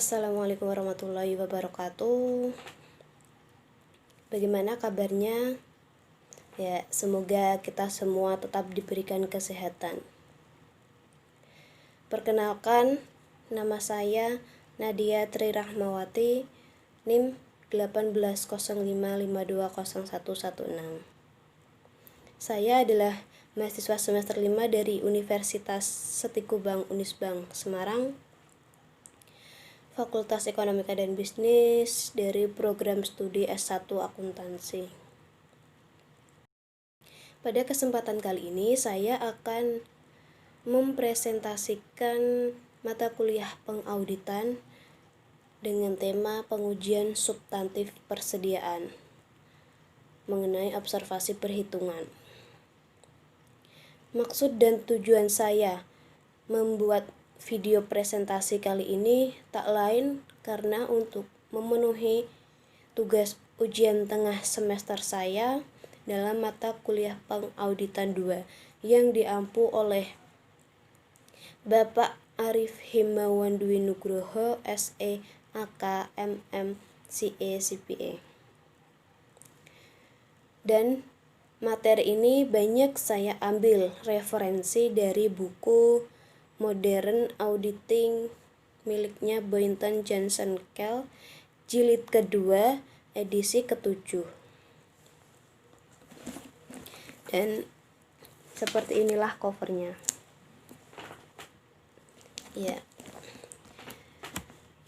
Assalamualaikum warahmatullahi wabarakatuh. Bagaimana kabarnya? Ya, semoga kita semua tetap diberikan kesehatan. Perkenalkan, nama saya Nadia Tri Rahmawati, NIM 1805520116. Saya adalah mahasiswa semester 5 dari Universitas Setikubang Unisbank Semarang, Fakultas Ekonomika dan Bisnis dari program studi S1 Akuntansi. Pada kesempatan kali ini saya akan mempresentasikan mata kuliah pengauditan dengan tema pengujian substantif persediaan mengenai observasi perhitungan. Maksud dan tujuan saya membuat video presentasi kali ini tak lain karena untuk memenuhi tugas ujian tengah semester saya dalam mata kuliah pengauditan 2 yang diampu oleh Bapak Arif Himawan Dwi Nugroho, SE, AK, MM, CE, CPA. Dan materi ini banyak saya ambil referensi dari buku Modern Auditing miliknya Boynton Johnson Kell, jilid kedua, edisi ke-7. Dan seperti inilah covernya. Ya.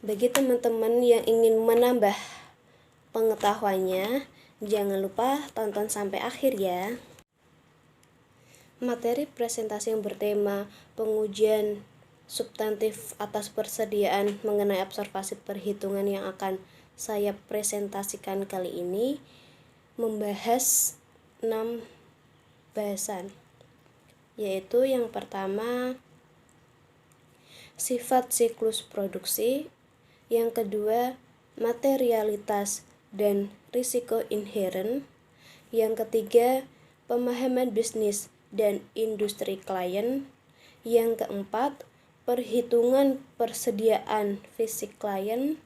Bagi teman-teman yang ingin menambah pengetahuannya, jangan lupa tonton sampai akhir ya. Materi presentasi yang bertema pengujian substantif atas persediaan mengenai observasi perhitungan yang akan saya presentasikan kali ini membahas 6 bahasan, yaitu yang pertama sifat siklus produksi, yang kedua materialitas dan risiko inheren, yang ketiga pemahaman bisnis dan industri klien, yang keempat perhitungan persediaan fisik klien,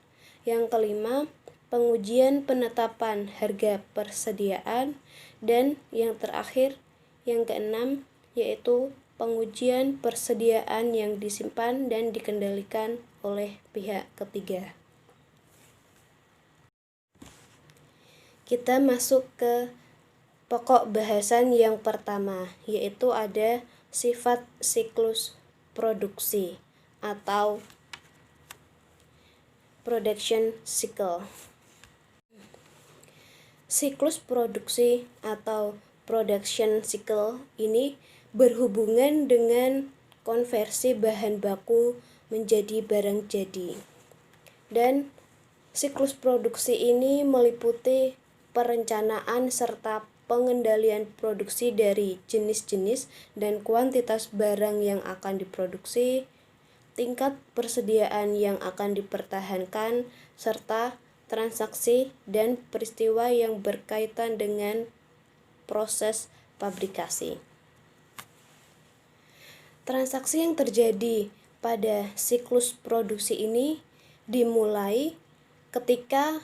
yang kelima pengujian penetapan harga persediaan, dan yang terakhir yang keenam yaitu pengujian persediaan yang disimpan dan dikendalikan oleh pihak ketiga. Kita masuk ke pokok bahasan yang pertama, yaitu ada sifat siklus produksi atau production cycle. Siklus produksi atau production cycle ini berhubungan dengan konversi bahan baku menjadi barang jadi. Dan siklus produksi ini meliputi perencanaan serta pengendalian produksi dari jenis-jenis dan kuantitas barang yang akan diproduksi, tingkat persediaan yang akan dipertahankan, serta transaksi dan peristiwa yang berkaitan dengan proses pabrikasi. Transaksi yang terjadi pada siklus produksi ini dimulai ketika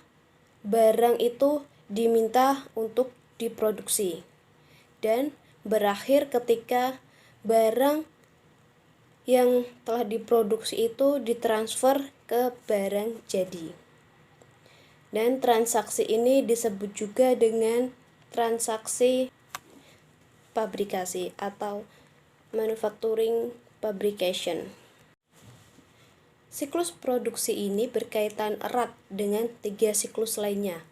barang itu diminta untuk diproduksi dan berakhir ketika barang yang telah diproduksi itu ditransfer ke barang jadi. Dan transaksi ini disebut juga dengan transaksi pabrikasi atau manufacturing fabrication. Siklus produksi ini berkaitan erat dengan 3 siklus lainnya.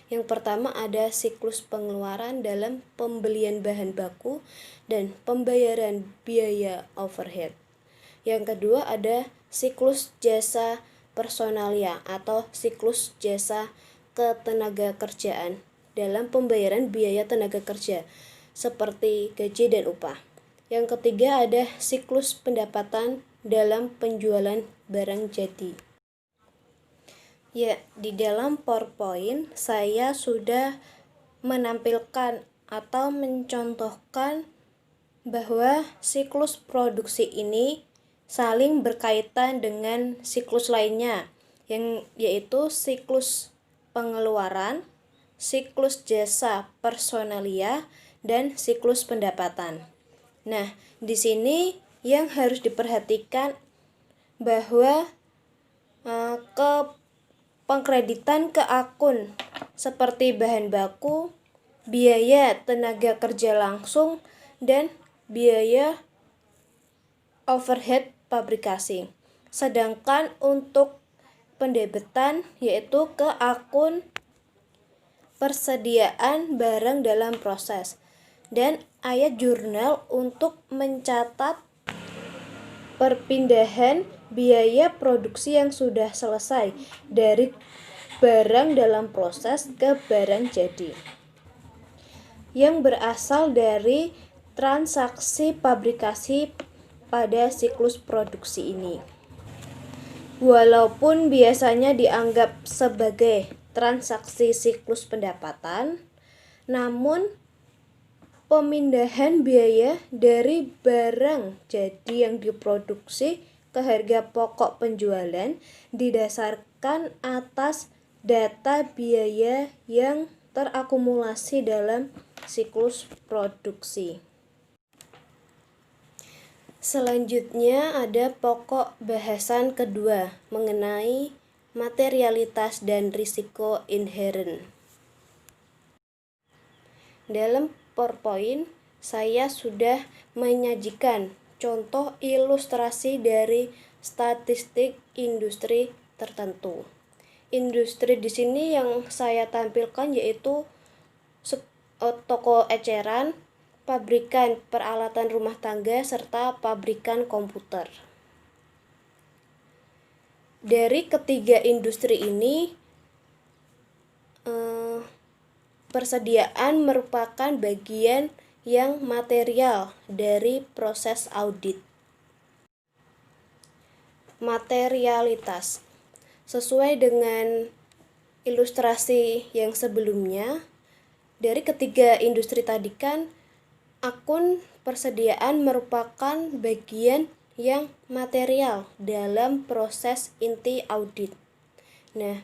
Yang pertama ada siklus pengeluaran dalam pembelian bahan baku dan pembayaran biaya overhead. Yang kedua ada siklus jasa personalia atau siklus jasa ketenaga kerjaan dalam pembayaran biaya tenaga kerja seperti gaji dan upah. Yang ketiga ada siklus pendapatan dalam penjualan barang jadi. Ya, di dalam PowerPoint saya sudah menampilkan atau mencontohkan bahwa siklus produksi ini saling berkaitan dengan siklus lainnya, yang yaitu siklus pengeluaran, siklus jasa personalia, dan siklus pendapatan. Nah, di sini yang harus diperhatikan bahwa ke pengkreditan ke akun seperti bahan baku, biaya tenaga kerja langsung, dan biaya overhead pabrikasi. Sedangkan untuk pendebitan yaitu ke akun persediaan barang dalam proses dan ayat jurnal untuk mencatat perpindahan biaya produksi yang sudah selesai dari barang dalam proses ke barang jadi yang berasal dari transaksi pabrikasi pada siklus produksi ini. Walaupun biasanya dianggap sebagai transaksi siklus pendapatan, namun pemindahan biaya dari barang jadi yang diproduksi ke harga pokok penjualan didasarkan atas data biaya yang terakumulasi dalam siklus produksi. Selanjutnya ada pokok bahasan kedua mengenai materialitas dan risiko inheren. Dalam PowerPoint saya sudah menyajikan contoh ilustrasi dari statistik industri tertentu. Industri di sini yang saya tampilkan yaitu toko eceran, pabrikan peralatan rumah tangga, serta pabrikan komputer. Dari ketiga industri ini, persediaan merupakan bagian yang material dari proses audit. Materialitas. Sesuai dengan ilustrasi yang sebelumnya, dari ketiga industri tadi kan akun persediaan merupakan bagian yang material dalam proses inti audit. Nah,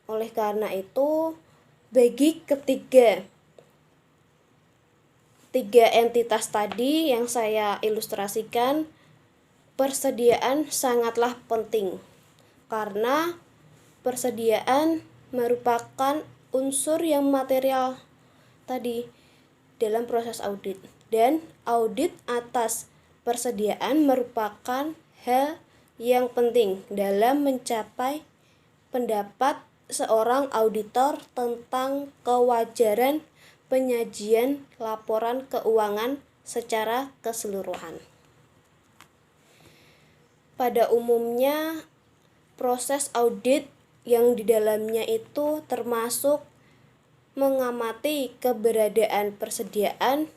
oleh karena itu, bagi tiga entitas tadi yang saya ilustrasikan, persediaan sangatlah penting karena persediaan merupakan unsur yang material tadi dalam proses audit, dan audit atas persediaan merupakan hal yang penting dalam mencapai pendapat seorang auditor tentang kewajaran penyajian laporan keuangan secara keseluruhan. Pada umumnya, proses audit yang di dalamnya itu termasuk mengamati keberadaan persediaan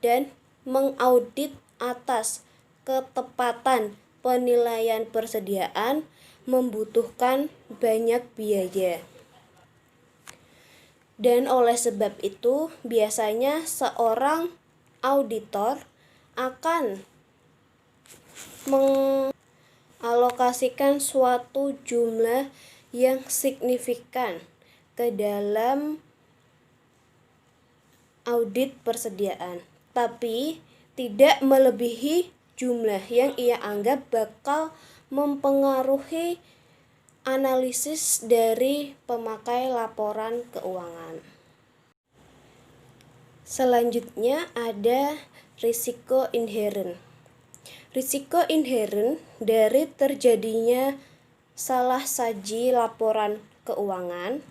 dan mengaudit atas ketepatan penilaian persediaan membutuhkan banyak biaya. Dan oleh sebab itu, biasanya seorang auditor akan mengalokasikan suatu jumlah yang signifikan ke dalam audit persediaan, tapi tidak melebihi jumlah yang ia anggap bakal mempengaruhi analisis dari pemakai laporan keuangan. Selanjutnya ada risiko inheren. Risiko inheren dari terjadinya salah saji laporan keuangan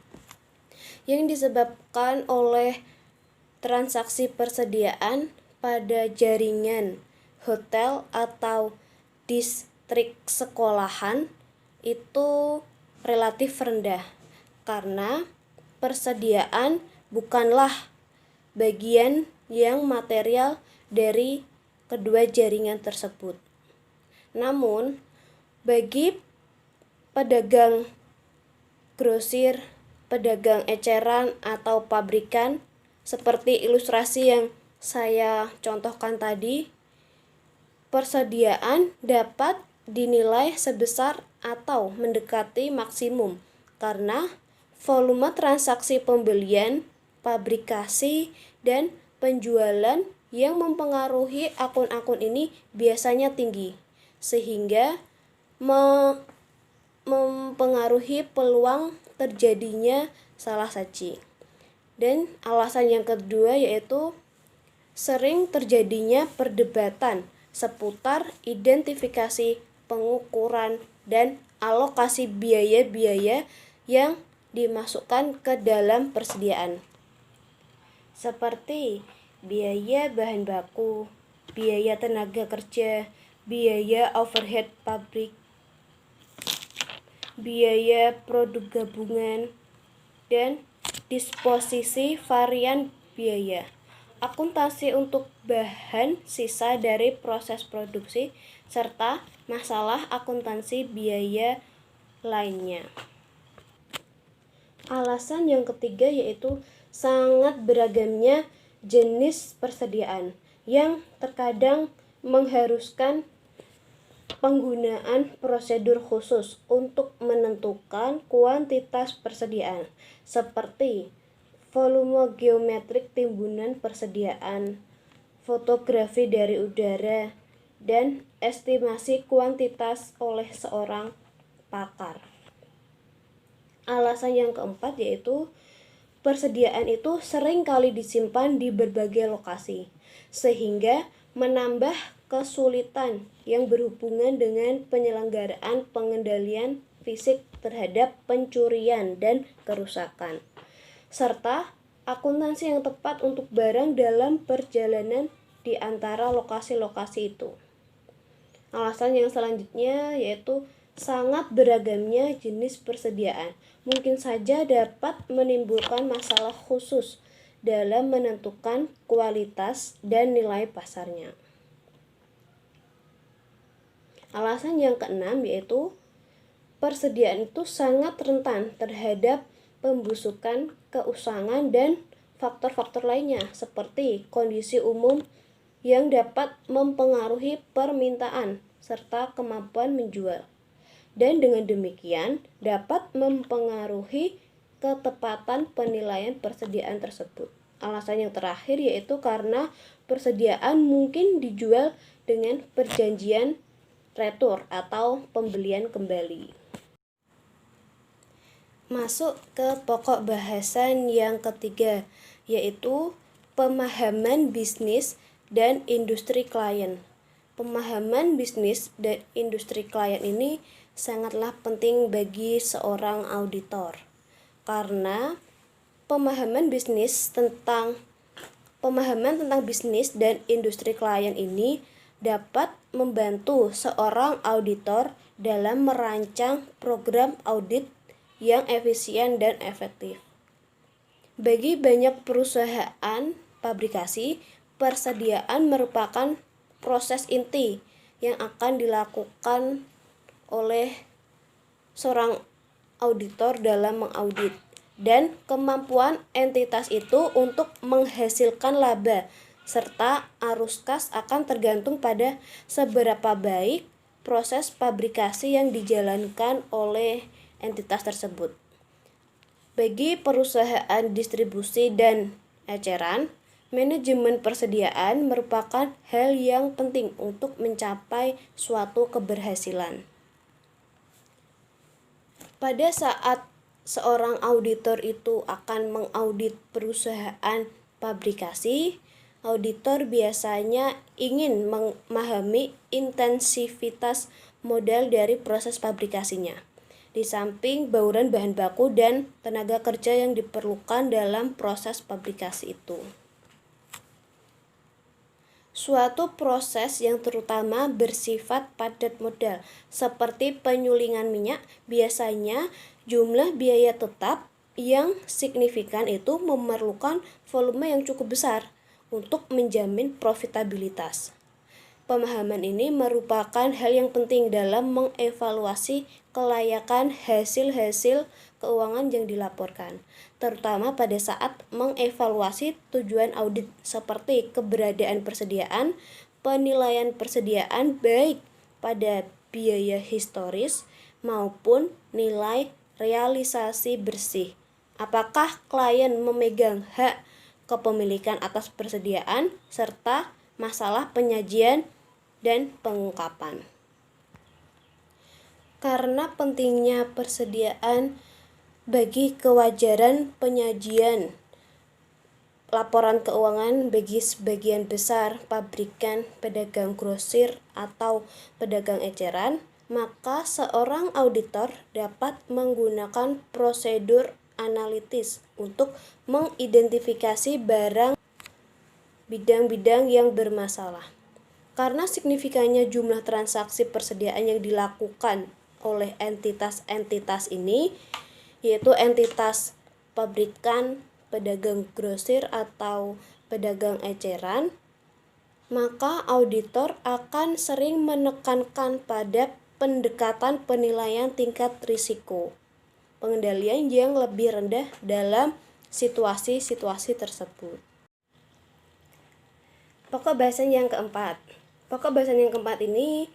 yang disebabkan oleh transaksi persediaan pada jaringan hotel atau distrik sekolahan itu relatif rendah karena persediaan bukanlah bagian yang material dari kedua jaringan tersebut. Namun, bagi pedagang grosir, pedagang eceran atau pabrikan seperti ilustrasi yang saya contohkan tadi, persediaan dapat dinilai sebesar atau mendekati maksimum karena volume transaksi pembelian, pabrikasi, dan penjualan yang mempengaruhi akun-akun ini biasanya tinggi, sehingga mempengaruhi peluang terjadinya salah saji. Dan alasan yang kedua yaitu sering terjadinya perdebatan seputar identifikasi, pengukuran, dan alokasi biaya-biaya yang dimasukkan ke dalam persediaan, seperti biaya bahan baku, biaya tenaga kerja, biaya overhead pabrik, biaya produk gabungan, dan disposisi varian biaya. Akuntansi untuk bahan sisa dari proses produksi, serta masalah akuntansi biaya lainnya. Alasan yang ketiga yaitu sangat beragamnya jenis persediaan yang terkadang mengharuskan penggunaan prosedur khusus untuk menentukan kuantitas persediaan, seperti volume geometrik timbunan persediaan, fotografi dari udara, dan estimasi kuantitas oleh seorang pakar. Alasan yang keempat yaitu persediaan itu sering kali disimpan di berbagai lokasi, sehingga menambah kesulitan yang berhubungan dengan penyelenggaraan pengendalian fisik terhadap pencurian dan kerusakan, serta akuntansi yang tepat untuk barang dalam perjalanan di antara lokasi-lokasi itu. Alasan yang selanjutnya yaitu sangat beragamnya jenis persediaan mungkin saja dapat menimbulkan masalah khusus dalam menentukan kualitas dan nilai pasarnya. Alasan yang keenam yaitu persediaan itu sangat rentan terhadap pembusukan, keusangan, dan faktor-faktor lainnya seperti kondisi umum yang dapat mempengaruhi permintaan serta kemampuan menjual, dan dengan demikian dapat mempengaruhi ketepatan penilaian persediaan tersebut. Alasan yang terakhir yaitu karena persediaan mungkin dijual dengan perjanjian retur atau pembelian kembali. Masuk ke pokok bahasan yang ketiga, yaitu pemahaman bisnis dan industri klien. Pemahaman bisnis dan industri klien ini sangatlah penting bagi seorang auditor, karena pemahaman tentang bisnis dan industri klien ini dapat membantu seorang auditor dalam merancang program audit yang efisien dan efektif. Bagi banyak perusahaan pabrikasi, persediaan merupakan proses inti yang akan dilakukan oleh seorang auditor dalam mengaudit, dan kemampuan entitas itu untuk menghasilkan laba serta arus kas akan tergantung pada seberapa baik proses pabrikasi yang dijalankan oleh entitas tersebut. Bagi perusahaan distribusi dan eceran, manajemen persediaan merupakan hal yang penting untuk mencapai suatu keberhasilan. Pada saat seorang auditor itu akan mengaudit perusahaan pabrikasi, auditor biasanya ingin memahami intensivitas modal dari proses pabrikasinya, di samping bauran bahan baku dan tenaga kerja yang diperlukan dalam proses pabrikasi itu. Suatu proses yang terutama bersifat padat modal, seperti penyulingan minyak, biasanya jumlah biaya tetap yang signifikan itu memerlukan volume yang cukup besar untuk menjamin profitabilitas. Pemahaman ini merupakan hal yang penting dalam mengevaluasi kelayakan hasil-hasil keuangan yang dilaporkan, terutama pada saat mengevaluasi tujuan audit seperti keberadaan persediaan, penilaian persediaan baik pada biaya historis maupun nilai realisasi bersih. Apakah klien memegang hak kepemilikan atas persediaan serta masalah penyajian dan pengungkapan. Karena pentingnya persediaan bagi kewajaran penyajian laporan keuangan bagi sebagian besar pabrikan, pedagang grosir, atau pedagang eceran, maka seorang auditor dapat menggunakan prosedur analitis untuk mengidentifikasi bidang-bidang yang bermasalah. Karena signifikannya jumlah transaksi persediaan yang dilakukan oleh entitas-entitas ini, yaitu entitas pabrikan, pedagang grosir, atau pedagang eceran, maka auditor akan sering menekankan pada pendekatan penilaian tingkat risiko, pengendalian yang lebih rendah dalam situasi-situasi tersebut. Pokok bahasan yang keempat. Pokok bahasan yang keempat ini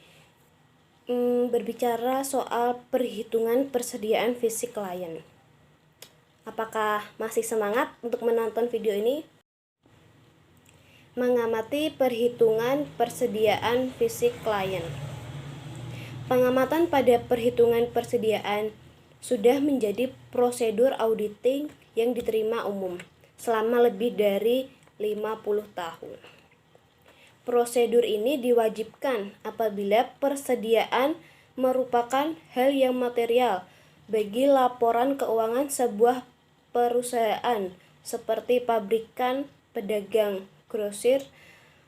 berbicara soal perhitungan persediaan fisik klien. Apakah masih semangat untuk menonton video ini? Mengamati perhitungan persediaan fisik klien. Pengamatan pada perhitungan persediaan sudah menjadi prosedur auditing yang diterima umum selama lebih dari 50 tahun. Prosedur ini diwajibkan apabila persediaan merupakan hal yang material bagi laporan keuangan sebuah perusahaan seperti pabrikan, pedagang grosir,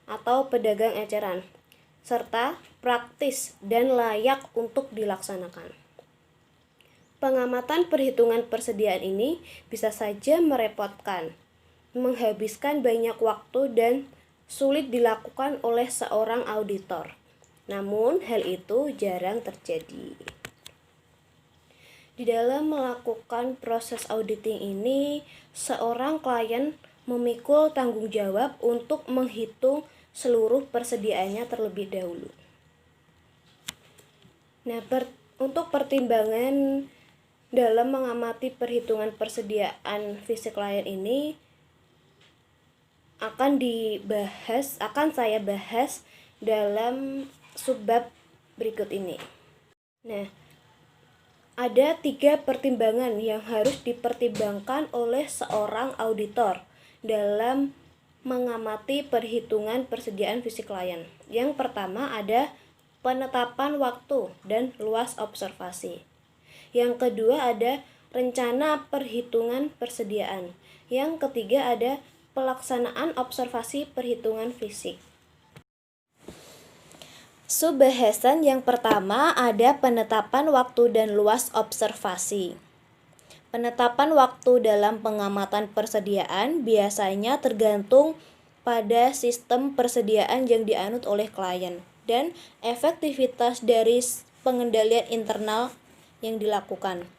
atau pedagang eceran, serta praktis dan layak untuk dilaksanakan. Pengamatan perhitungan persediaan ini bisa saja merepotkan, menghabiskan banyak waktu dan sulit dilakukan oleh seorang auditor. Namun, hal itu jarang terjadi. Di dalam melakukan proses auditing ini, seorang klien memikul tanggung jawab untuk menghitung seluruh persediaannya terlebih dahulu. Nah, untuk pertimbangan dalam mengamati perhitungan persediaan fisik klien ini akan saya bahas dalam subbab berikut ini. Nah, ada 3 pertimbangan yang harus dipertimbangkan oleh seorang auditor dalam mengamati perhitungan persediaan fisik klien. Yang pertama ada penetapan waktu dan luas observasi. Yang kedua ada rencana perhitungan persediaan. Yang ketiga ada pelaksanaan observasi perhitungan fisik. Subbahasan yang pertama ada penetapan waktu dan luas observasi. Penetapan waktu dalam pengamatan persediaan biasanya tergantung pada sistem persediaan yang dianut oleh klien dan efektivitas dari pengendalian internal yang dilakukan.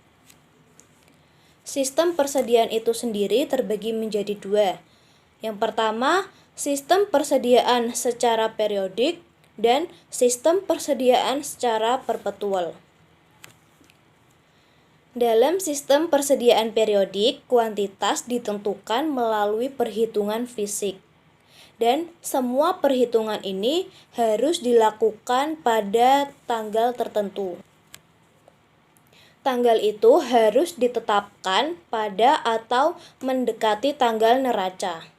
Sistem persediaan itu sendiri terbagi menjadi 2. Yang pertama, sistem persediaan secara periodik dan sistem persediaan secara perpetual. Dalam sistem persediaan periodik, kuantitas ditentukan melalui perhitungan fisik. Dan semua perhitungan ini harus dilakukan pada tanggal tertentu. Tanggal itu harus ditetapkan pada atau mendekati tanggal neraca.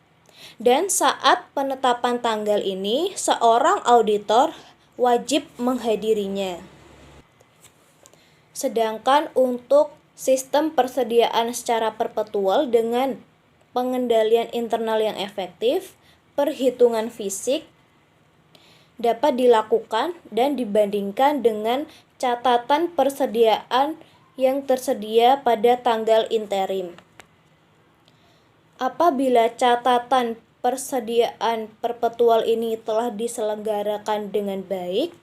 Dan saat penetapan tanggal ini, seorang auditor wajib menghadirinya. Sedangkan untuk sistem persediaan secara perpetual dengan pengendalian internal yang efektif, perhitungan fisik dapat dilakukan dan dibandingkan dengan catatan persediaan yang tersedia pada tanggal interim. Apabila catatan persediaan perpetual ini telah diselenggarakan dengan baik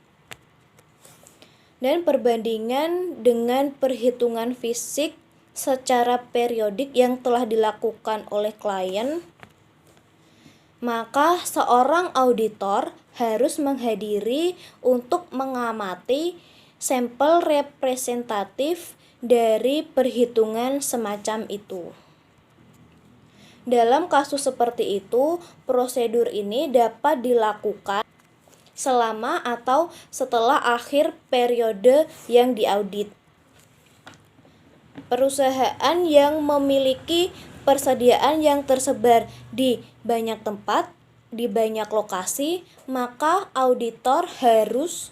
dan perbandingan dengan perhitungan fisik secara periodik yang telah dilakukan oleh klien, maka seorang auditor harus menghadiri untuk mengamati sampel representatif dari perhitungan semacam itu. Dalam kasus seperti itu, prosedur ini dapat dilakukan selama atau setelah akhir periode yang diaudit. Perusahaan yang memiliki persediaan yang tersebar di banyak tempat, di banyak lokasi, maka auditor harus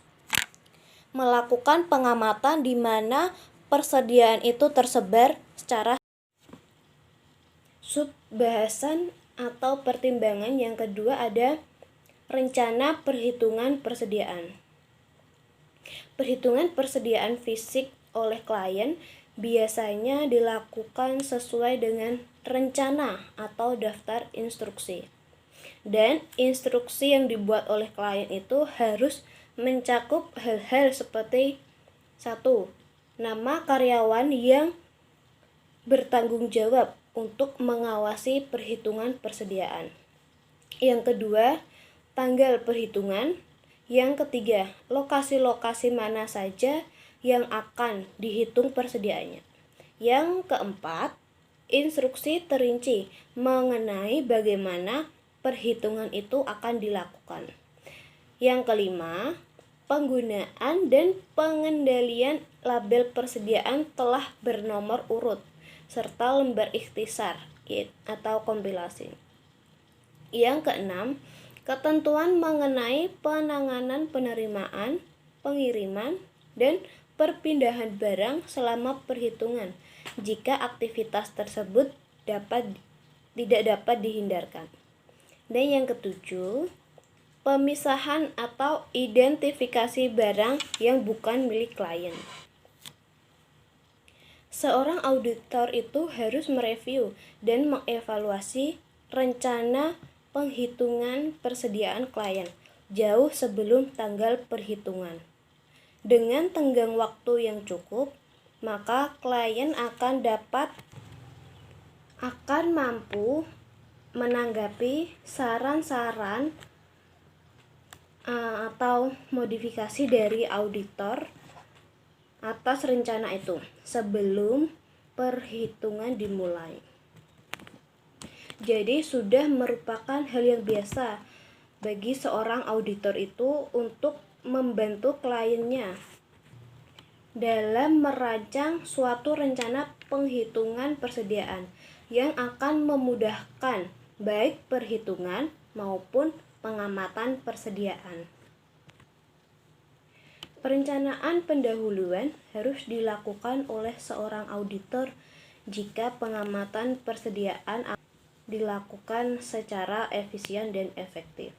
melakukan pengamatan di mana persediaan itu tersebar secara subbahasan atau pertimbangan. Yang kedua ada rencana perhitungan persediaan. Perhitungan persediaan fisik oleh klien biasanya dilakukan sesuai dengan rencana atau daftar instruksi. Dan instruksi yang dibuat oleh klien itu harus mencakup hal-hal seperti 1. Nama karyawan yang bertanggung jawab untuk mengawasi perhitungan persediaan. Yang kedua, tanggal perhitungan. Yang ketiga, lokasi-lokasi mana saja yang akan dihitung persediaannya. Yang keempat, instruksi terinci mengenai bagaimana perhitungan itu akan dilakukan. Yang kelima, penggunaan dan pengendalian label persediaan telah bernomor urut serta lembar ikhtisar atau kompilasi. Yang keenam, ketentuan mengenai penanganan penerimaan, pengiriman, dan perpindahan barang selama perhitungan jika aktivitas tersebut tidak dapat dihindarkan. Dan yang ketujuh, pemisahan atau identifikasi barang yang bukan milik klien. Seorang auditor itu harus mereview dan mengevaluasi rencana penghitungan persediaan klien jauh sebelum tanggal perhitungan. Dengan tenggang waktu yang cukup, maka klien akan mampu menanggapi saran-saran atau modifikasi dari auditor atas rencana itu sebelum perhitungan dimulai. Jadi sudah merupakan hal yang biasa bagi seorang auditor itu untuk membantu kliennya dalam merancang suatu rencana penghitungan persediaan yang akan memudahkan baik perhitungan maupun pengamatan persediaan. Perencanaan pendahuluan harus dilakukan oleh seorang auditor jika pengamatan persediaan dilakukan secara efisien dan efektif.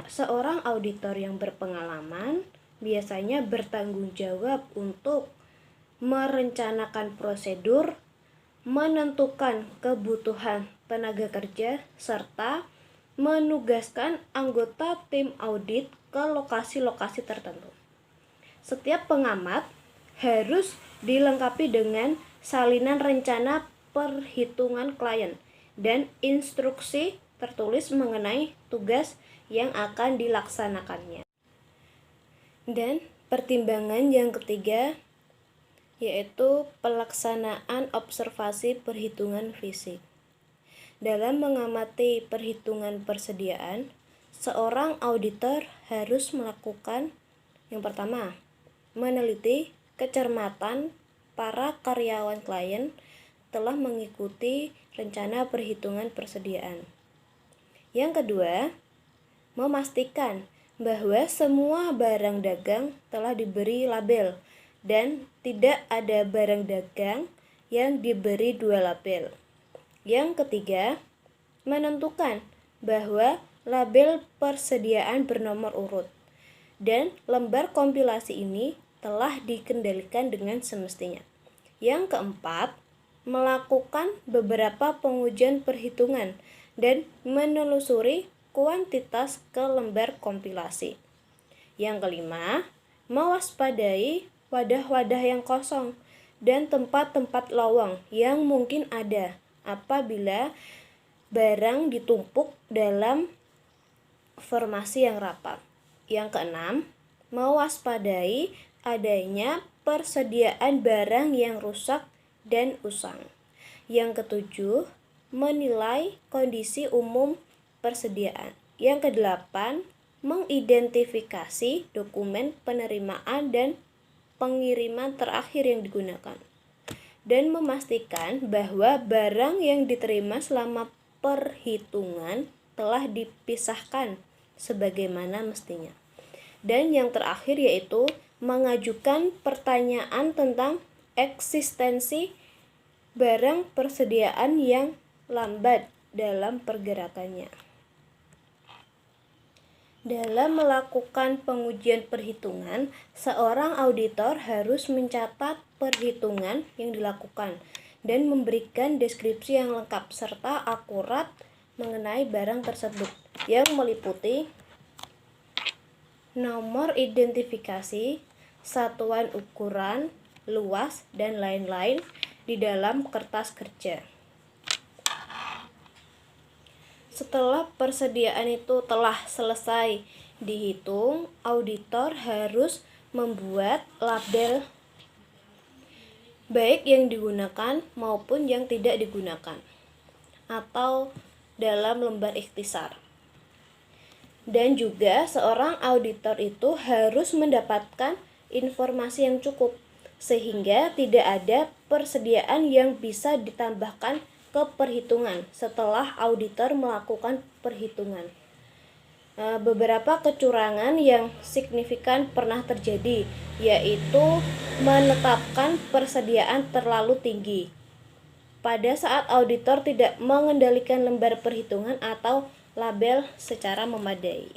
Seorang auditor yang berpengalaman biasanya bertanggung jawab untuk merencanakan prosedur, menentukan kebutuhan tenaga kerja, serta menugaskan anggota tim audit ke lokasi-lokasi tertentu. Setiap pengamat harus dilengkapi dengan salinan rencana perhitungan klien dan instruksi tertulis mengenai tugas yang akan dilaksanakannya. Dan pertimbangan yang ketiga yaitu pelaksanaan observasi perhitungan fisik. Dalam mengamati perhitungan persediaan, seorang auditor harus melakukan yang pertama, meneliti kecermatan para karyawan klien telah mengikuti rencana perhitungan persediaan. Yang kedua, memastikan bahwa semua barang dagang telah diberi label dan tidak ada barang dagang yang diberi 2 label. Yang ketiga, menentukan bahwa label persediaan bernomor urut dan lembar kompilasi ini telah dikendalikan dengan semestinya. Yang keempat, melakukan beberapa pengujian perhitungan dan menelusuri kuantitas ke lembar kompilasi. Yang kelima, mewaspadai wadah-wadah yang kosong dan tempat-tempat lowong yang mungkin ada apabila barang ditumpuk dalam formasi yang rapat. Yang keenam, mewaspadai adanya persediaan barang yang rusak dan usang. Yang ketujuh, menilai kondisi umum persediaan. Yang kedelapan, mengidentifikasi dokumen penerimaan dan pengiriman terakhir yang digunakan, dan memastikan bahwa barang yang diterima selama perhitungan telah dipisahkan sebagaimana mestinya. Dan yang terakhir yaitu mengajukan pertanyaan tentang eksistensi barang persediaan yang lambat dalam pergerakannya. Dalam melakukan pengujian perhitungan, seorang auditor harus mencatat perhitungan yang dilakukan dan memberikan deskripsi yang lengkap serta akurat mengenai barang tersebut, yang meliputi nomor identifikasi, satuan ukuran, luas, dan lain-lain di dalam kertas kerja. Setelah persediaan itu telah selesai dihitung, auditor harus membuat label baik yang digunakan maupun yang tidak digunakan atau dalam lembar ikhtisar. Dan juga seorang auditor itu harus mendapatkan informasi yang cukup sehingga tidak ada persediaan yang bisa ditambahkan ke perhitungan setelah auditor melakukan perhitungan. Beberapa kecurangan yang signifikan pernah terjadi, yaitu menetapkan persediaan terlalu tinggi pada saat auditor tidak mengendalikan lembar perhitungan atau label secara memadai.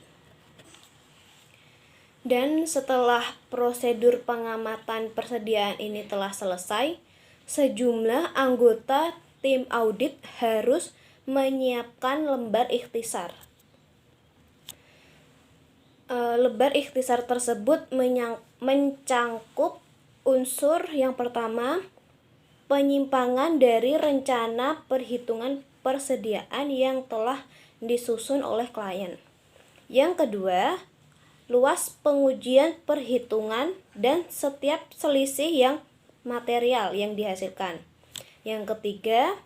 Dan setelah prosedur pengamatan persediaan ini telah selesai, sejumlah anggota tim audit harus menyiapkan lembar ikhtisar. Lembar ikhtisar tersebut mencangkup unsur yang pertama, penyimpangan dari rencana perhitungan persediaan yang telah disusun oleh klien. Yang kedua, luas pengujian perhitungan dan setiap selisih yang material yang dihasilkan. Yang ketiga,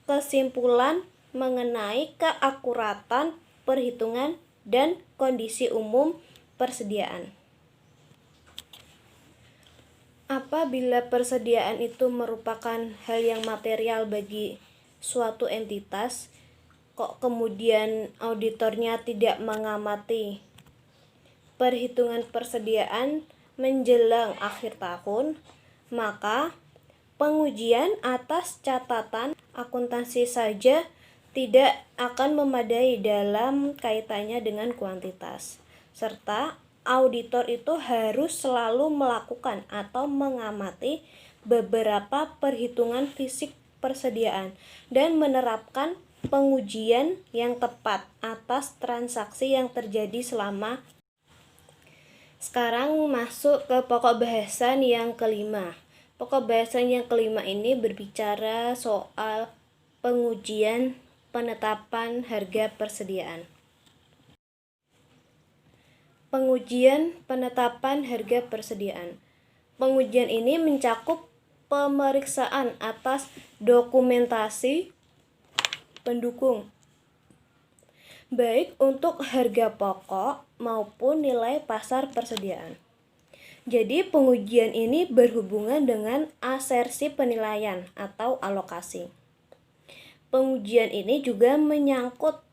kesimpulan mengenai keakuratan perhitungan dan kondisi umum persediaan. Apabila persediaan itu merupakan hal yang material bagi suatu entitas, kok kemudian auditornya tidak mengamati perhitungan persediaan menjelang akhir tahun, maka pengujian atas catatan akuntansi saja tidak akan memadai dalam kaitannya dengan kuantitas, serta auditor itu harus selalu melakukan atau mengamati beberapa perhitungan fisik persediaan dan menerapkan pengujian yang tepat atas transaksi yang terjadi selama. Sekarang masuk ke pokok bahasan yang kelima. Pokok bahasan yang kelima ini berbicara soal pengujian penetapan harga persediaan. Pengujian penetapan harga persediaan. Pengujian ini mencakup pemeriksaan atas dokumentasi pendukung, baik untuk harga pokok maupun nilai pasar persediaan. Jadi pengujian ini berhubungan dengan asersi penilaian atau alokasi. Pengujian ini juga menyangkut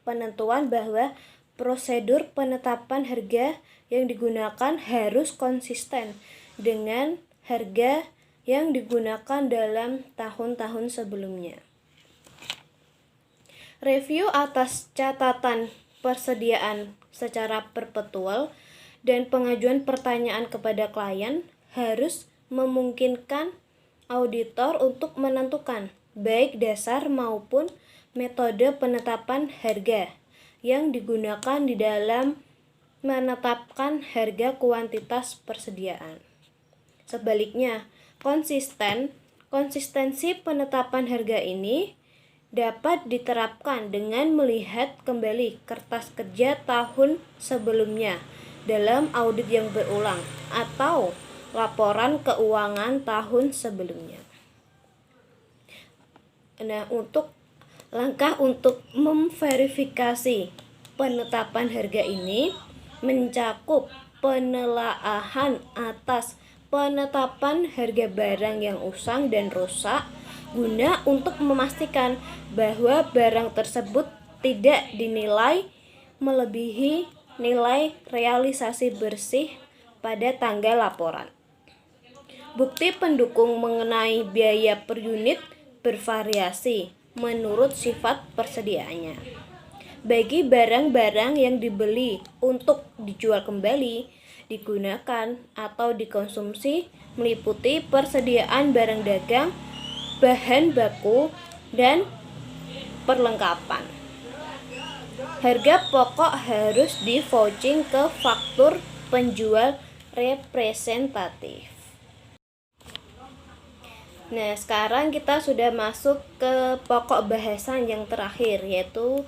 penentuan bahwa prosedur penetapan harga yang digunakan harus konsisten dengan harga yang digunakan dalam tahun-tahun sebelumnya. Review atas catatan persediaan secara perpetual dan pengajuan pertanyaan kepada klien harus memungkinkan auditor untuk menentukan baik dasar maupun metode penetapan harga yang digunakan di dalam menetapkan harga kuantitas persediaan. Sebaliknya, konsistensi penetapan harga ini dapat diterapkan dengan melihat kembali kertas kerja tahun sebelumnya dalam audit yang berulang atau laporan keuangan tahun sebelumnya. Nah, langkah untuk memverifikasi penetapan harga ini mencakup penelaahan atas penetapan harga barang yang usang dan rusak guna untuk memastikan bahwa barang tersebut tidak dinilai melebihi nilai realisasi bersih pada tanggal laporan. Bukti pendukung mengenai biaya per unit bervariasi menurut sifat persediaannya. Bagi barang-barang yang dibeli untuk dijual kembali, digunakan atau dikonsumsi meliputi persediaan barang dagang, bahan baku, dan perlengkapan. Harga pokok harus di-vouching ke faktur penjual representatif. Nah, sekarang kita sudah masuk ke pokok bahasan yang terakhir, yaitu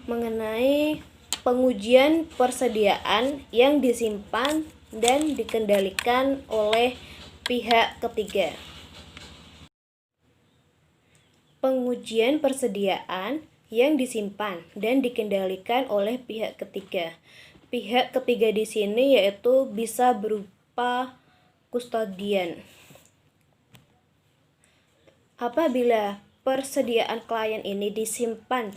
mengenai pengujian persediaan yang disimpan dan dikendalikan oleh pihak ketiga. Pengujian persediaan yang disimpan dan dikendalikan oleh pihak ketiga. Pihak ketiga di sini yaitu bisa berupa kustodian. Apabila persediaan klien ini disimpan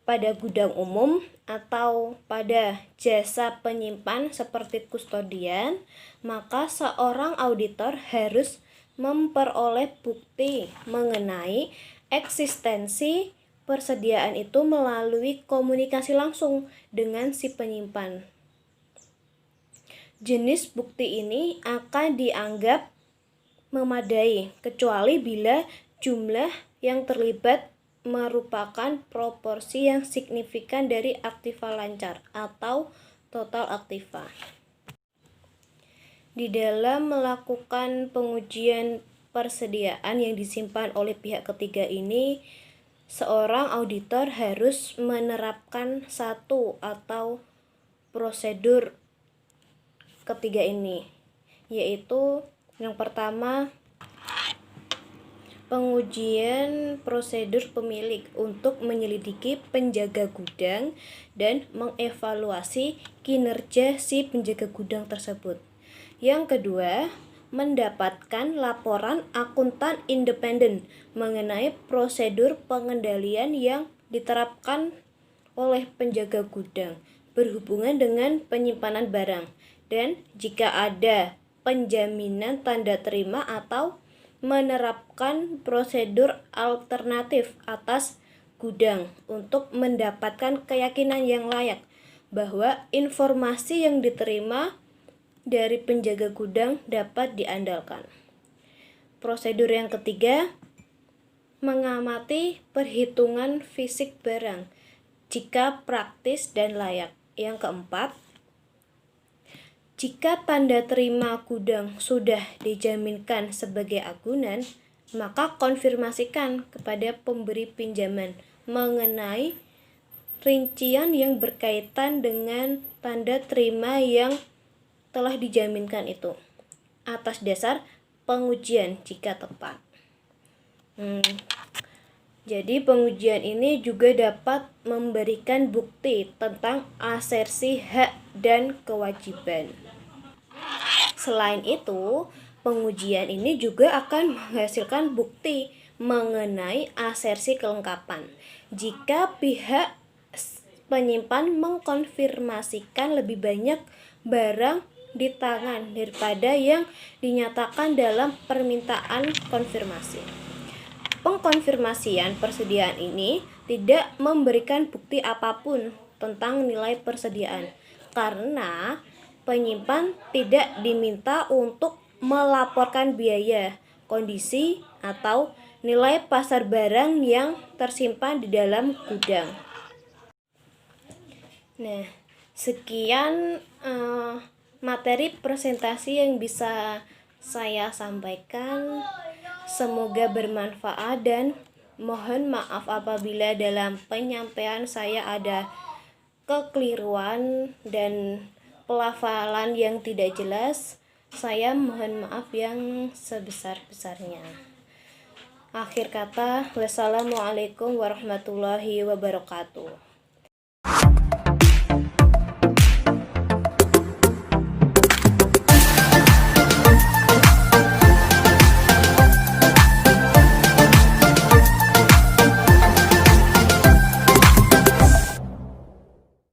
pada gudang umum atau pada jasa penyimpan seperti kustodian, maka seorang auditor harus memperoleh bukti mengenai eksistensi persediaan itu melalui komunikasi langsung dengan si penyimpan. Jenis bukti ini akan dianggap memadai kecuali bila jumlah yang terlibat merupakan proporsi yang signifikan dari aktiva lancar atau total aktiva. Di dalam melakukan pengujian persediaan yang disimpan oleh pihak ketiga ini, seorang auditor harus menerapkan satu atau prosedur ketiga ini, yaitu yang pertama, pengujian prosedur pemilik untuk menyelidiki penjaga gudang dan mengevaluasi kinerja si penjaga gudang tersebut. Yang kedua, mendapatkan laporan akuntan independen mengenai prosedur pengendalian yang diterapkan oleh penjaga gudang berhubungan dengan penyimpanan barang, dan jika ada penjaminan tanda terima atau menerapkan prosedur alternatif atas gudang untuk mendapatkan keyakinan yang layak bahwa informasi yang diterima dari penjaga gudang dapat diandalkan. Prosedur yang ketiga, mengamati perhitungan fisik barang jika praktis dan layak. Yang keempat, jika tanda terima gudang sudah dijaminkan sebagai agunan, maka konfirmasikan kepada pemberi pinjaman mengenai rincian yang berkaitan dengan tanda terima yang telah dijaminkan itu atas dasar pengujian jika tepat. Jadi pengujian ini juga dapat memberikan bukti tentang asersi hak dan kewajiban. Selain itu, pengujian ini juga akan menghasilkan bukti mengenai asersi kelengkapan. Jika pihak penyimpan mengkonfirmasikan lebih banyak barang di tangan daripada yang dinyatakan dalam permintaan konfirmasi. Pengkonfirmasian persediaan ini tidak memberikan bukti apapun tentang nilai persediaan karena penyimpan tidak diminta untuk melaporkan biaya, kondisi, atau nilai pasar barang yang tersimpan di dalam gudang. Nah, sekian materi presentasi yang bisa saya sampaikan. Semoga bermanfaat dan mohon maaf apabila dalam penyampaian saya ada kekeliruan dan pelafalan yang tidak jelas, saya mohon maaf yang sebesar-besarnya. Akhir kata, wassalamualaikum warahmatullahi wabarakatuh.